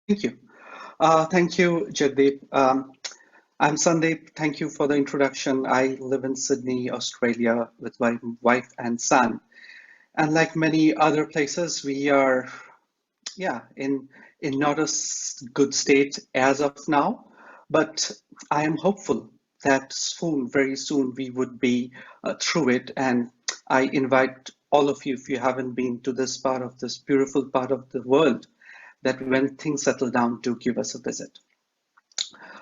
Thank you. Thank you, Jagdeep. I'm Sandip. Thank you for the introduction. I live in Sydney, Australia, with my wife and son. And like many other places, we are, in not a good state as of now. But I am hopeful that soon, very soon, we would be through it. And I invite all of you, if you haven't been to this beautiful part of the world, that when things settle down, do give us a visit.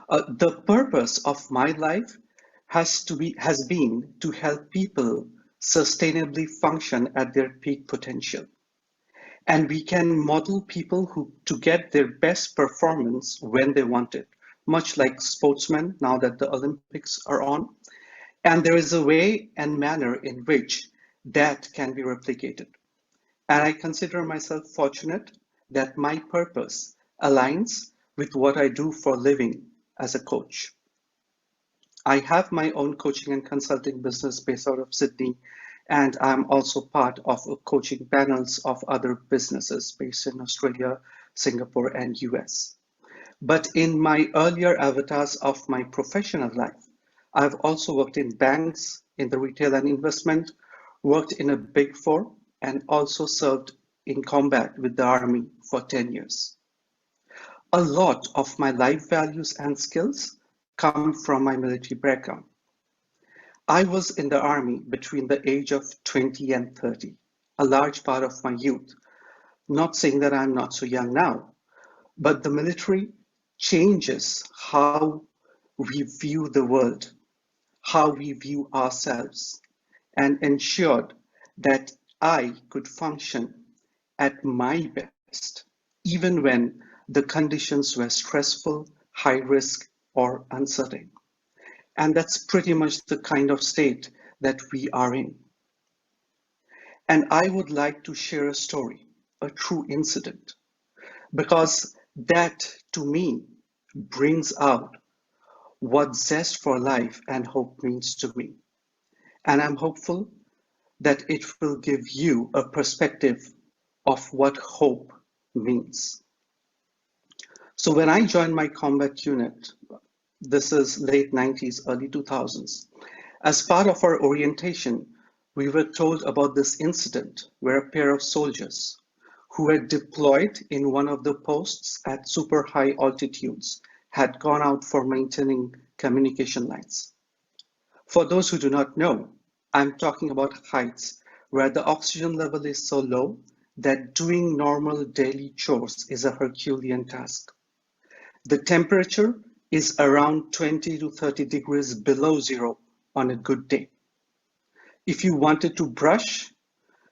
The purpose of my life has been to help people sustainably function at their peak potential. And we can model people who to get their best performance when they want it, much like sportsmen now that the Olympics are on. And there is a way and manner in which that can be replicated. And I consider myself fortunate that my purpose aligns with what I do for a living as a coach. I have my own coaching and consulting business based out of Sydney, and I'm also part of coaching panels of other businesses based in Australia, Singapore, and US. But in my earlier avatars of my professional life, I've also worked in banks, in the retail and investment, worked in a big four, and also served in combat with the army for 10 years. A lot of my life values and skills come from my military background. I was in the army between the age of 20 and 30, a large part of my youth. Not saying that I'm not so young now, but the military changes how we view the world, how we view ourselves, and ensured that I could function at my best, even when the conditions were stressful, high risk, or uncertain. And that's pretty much the kind of state that we are in. And I would like to share a story, a true incident, because that to me brings out what zest for life and hope means to me. And I'm hopeful that it will give you a perspective of what hope means. So when I joined my combat unit, this is late 90s, early 2000s, as part of our orientation, we were told about this incident where a pair of soldiers who were deployed in one of the posts at super high altitudes had gone out for maintaining communication lines. For those who do not know, I'm talking about heights where the oxygen level is so low that doing normal daily chores is a Herculean task. The temperature is around 20 to 30 degrees below zero on a good day. If you wanted to brush,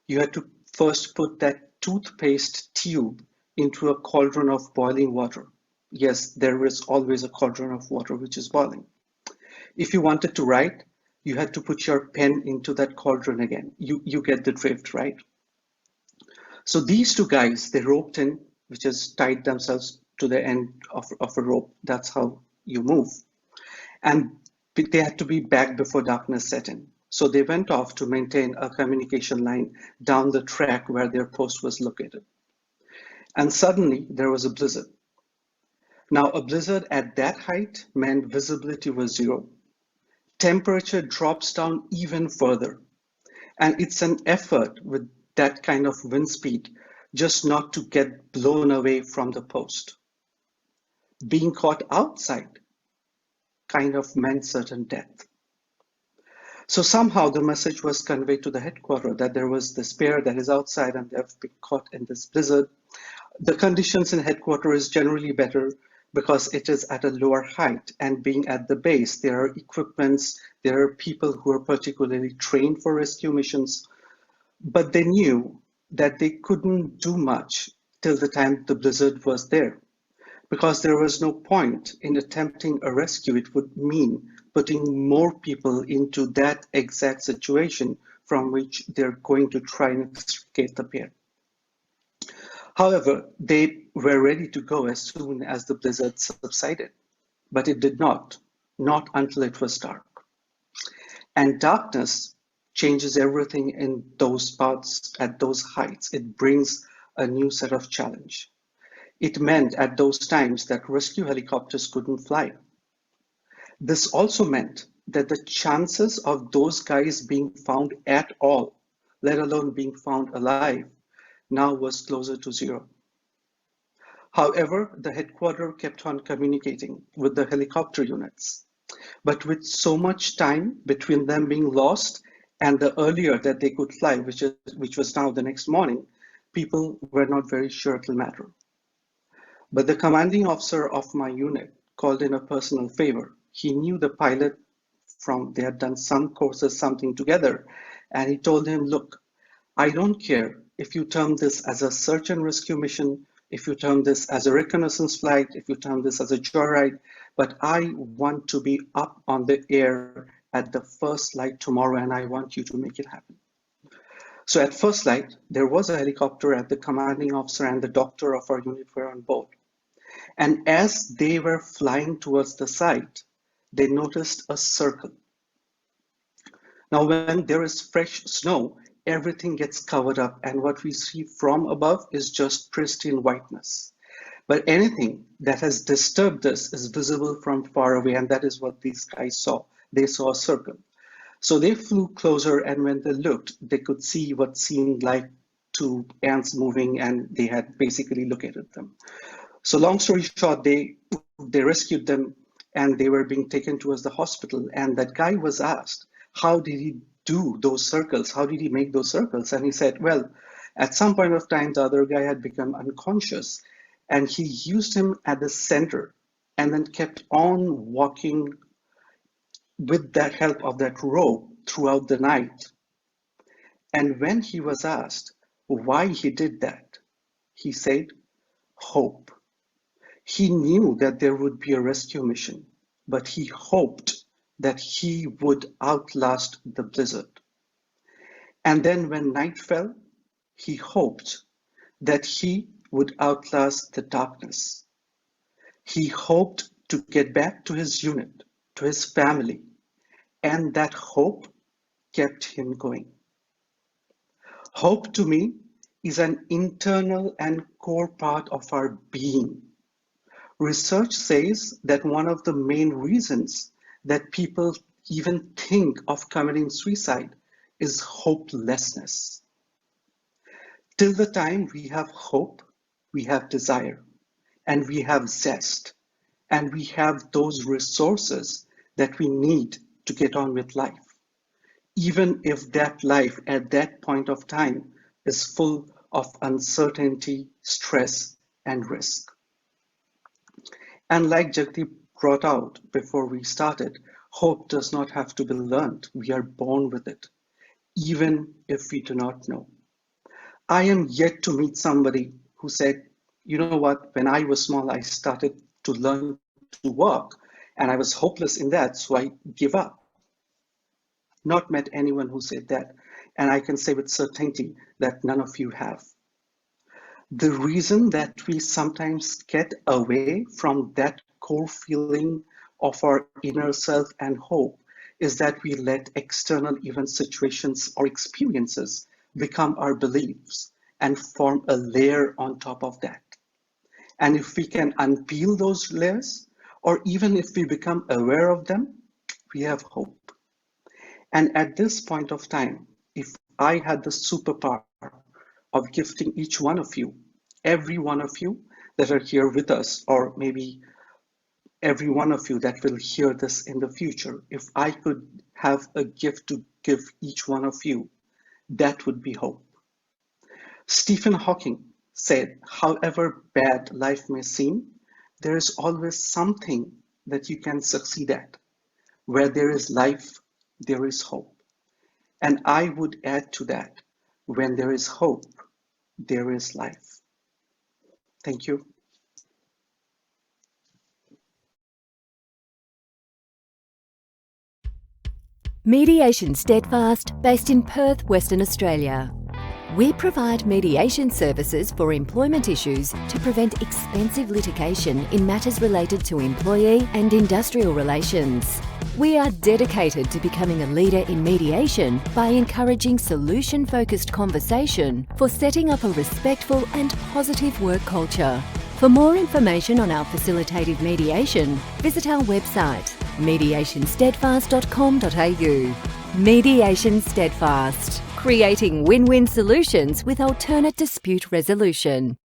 you had to first put that toothpaste tube into a cauldron of boiling water. Yes, there is always a cauldron of water which is boiling. If you wanted to write, you had to put your pen into that cauldron again. You get the drift, right? So these two guys, they roped in, which is tied themselves to the end of a rope. That's how you move. And they had to be back before darkness set in. So they went off to maintain a communication line down the track where their post was located. And suddenly there was a blizzard. Now, a blizzard at that height meant visibility was zero. Temperature drops down even further. And it's an effort with that kind of wind speed just not to get blown away from the post. Being caught outside kind of meant certain death. So somehow the message was conveyed to the headquarters that there was this pair that is outside and they've been caught in this blizzard. The conditions in headquarters is generally better because it is at a lower height, and being at the base, there are equipments, there are people who are particularly trained for rescue missions, but they knew that they couldn't do much till the time the blizzard was there, because there was no point in attempting a rescue. It would mean putting more people into that exact situation from which they're going to try and extricate the pair. However, they were ready to go as soon as the blizzard subsided, but it did not until it was dark. And darkness changes everything in those parts at those heights. It brings a new set of challenge. It meant at those times that rescue helicopters couldn't fly. This also meant that the chances of those guys being found at all, let alone being found alive, now was closer to zero. However, the headquarters kept on communicating with the helicopter units. But with so much time between them being lost and the earlier that they could fly, which was now the next morning, people were not very sure it will matter. But the commanding officer of my unit called in a personal favor. He knew the pilot they had done some courses, something together, and he told him, look, I don't care if you term this as a search and rescue mission, if you term this as a reconnaissance flight, if you term this as a joyride, but I want to be up on the air at the first light tomorrow, and I want you to make it happen. So at first light, there was a helicopter at the commanding officer and the doctor of our unit were on board. And as they were flying towards the site, they noticed a circle. Now, when there is fresh snow, everything gets covered up, and what we see from above is just pristine whiteness. But anything that has disturbed this is visible from far away, and that is what these guys saw. They saw a circle. So they flew closer, and when they looked, they could see what seemed like two ants moving, and they had basically located them. So long story short, they rescued them, and they were being taken towards the hospital. And that guy was asked, how did he do those circles? How did he make those circles? And he said, well, at some point of time, the other guy had become unconscious, and he used him at the center and then kept on walking with the help of that rope throughout the night. And when he was asked why he did that, he said, hope. He knew that there would be a rescue mission, but he hoped that he would outlast the blizzard. And then when night fell, he hoped that he would outlast the darkness. He hoped to get back to his unit, to his family, and that hope kept him going. Hope to me is an internal and core part of our being. Research says that one of the main reasons that people even think of committing suicide is hopelessness. Till the time we have hope, we have desire, and we have zest, and we have those resources that we need to get on with life, even if that life at that point of time is full of uncertainty, stress, and risk. And like Jagdeep brought out before we started, hope does not have to be learned. We are born with it, even if we do not know. I am yet to meet somebody who said, you know what, when I was small, I started to learn to walk, and I was hopeless in that, so I give up. Not met anyone who said that, and I can say with certainty that none of you have. The reason that we sometimes get away from that core feeling of our inner self and hope is that we let external event situations or experiences become our beliefs and form a layer on top of that. And if we can unpeel those layers, or even if we become aware of them, we have hope. And at this point of time, if I had the superpower of gifting each one of you, every one of you that are here with us, or maybe every one of you that will hear this in the future, if I could have a gift to give each one of you, that would be hope. Stephen Hawking said, however bad life may seem, there is always something that you can succeed at. Where there is life, there is hope. And I would add to that, when there is hope, there is life. Thank you. Mediation Steadfast, based in Perth, Western Australia. We provide mediation services for employment issues to prevent expensive litigation in matters related to employee and industrial relations. We are dedicated to becoming a leader in mediation by encouraging solution-focused conversation for setting up a respectful and positive work culture. For more information on our facilitative mediation, visit our website mediationsteadfast.com.au. Mediation Steadfast, creating win-win solutions with alternate dispute resolution.